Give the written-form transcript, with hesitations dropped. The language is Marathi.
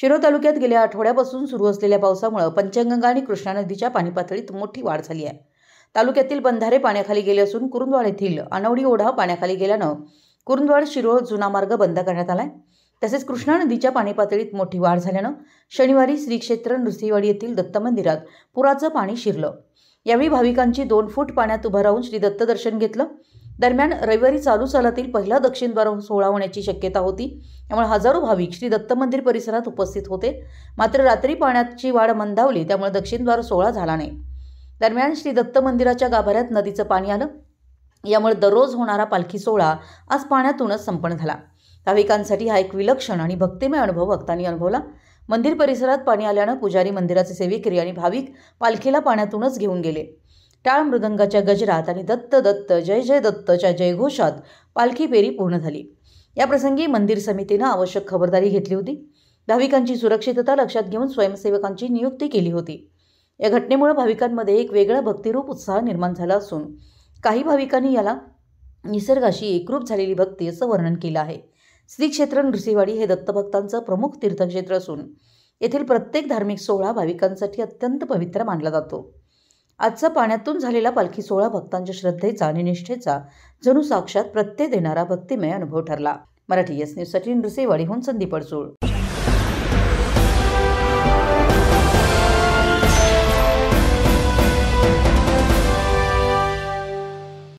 शिरोळ तालुक्यात गेल्या आठवड्यापासून सुरू असलेल्या पावसामुळे पंचगंगा आणि कृष्णा नदीच्या पाणी पातळीत मोठी वाढ झाली आहे। तालुक्यातील बंधारे पाण्याखाली गेले असून कुरुंदवाड येथील अनवडी ओढा पाण्याखाली गेल्यानं कुरुंदवाड शिरोळ जुना मार्ग बंद करण्यात आलाय। तसेच कृष्णा नदीच्या पाणी पातळीत मोठी वाढ झाल्यानं शनिवारी श्री क्षेत्र नृसिंहवाडी येथील दत्त मंदिरात पुराचं पाणी शिरलं। यावेळी भाविकांची 2 फूट पाण्यात उभं राहून श्री दत्त दर्शन घेतलं। दरम्यान रविवारी चालू सालातील पहिला दक्षिण द्वार सोहळा होण्याची शक्यता होती, त्यामुळे हजारो भाविक श्री दत्त मंदिर परिसरात उपस्थित होते। मात्र रात्री पाण्याची वाढ मंदावली, त्यामुळे दक्षिण द्वार सोहळा झाला नाही। दरम्यान श्री दत्त मंदिराच्या गाभाऱ्यात नदीचं पाणी आलं, यामुळे दररोज होणारा पालखी सोहळा आज पाण्यातूनच संपन्न झाला। भाविकांसाठी हा एक विलक्षण आणि भक्तिमय अनुभव भक्तांनी अनुभवला। मंदिर परिसरात पाणी आल्यानं पुजारी, मंदिराचे सेवेकरी आणि भाविक पालखीला पाण्यातूनच घेऊन गेले। टाळ मृदंगाच्या गजरात आणि दत्त दत्त जय जय दत्तच्या जयघोषात पालखी फेरी पूर्ण झाली। या प्रसंगी मंदिर समितीने आवश्यक खबरदारी घेतली होती। भाविकांची सुरक्षितता लक्षात घेऊन स्वयंसेवकांची नियुक्ती केली होती। या घटनेमुळे भाविकांमध्ये एक वेगळा भक्तिरूप उत्साह निर्माण झाला असून काही भाविकांनी याला निसर्गाशी एकरूप झालेली भक्ती असं वर्णन केलं आहे। श्री क्षेत्र नृसिंहवाडी हे दत्तभक्तांचं प्रमुख तीर्थक्षेत्र असून येथील प्रत्येक धार्मिक सोहळा भाविकांसाठी अत्यंत पवित्र मानला जातो। आजचा पाण्यातून झालेला पालखी सोहळा भक्तांच्या श्रद्धेचा आणि निष्ठेचा जणू साक्षात प्रत्यय देणारा भक्तिमय अनुभव ठरला। मराठी एस न्यूजसाठी नृसिंहवाडीहून संदीप अडसूळ।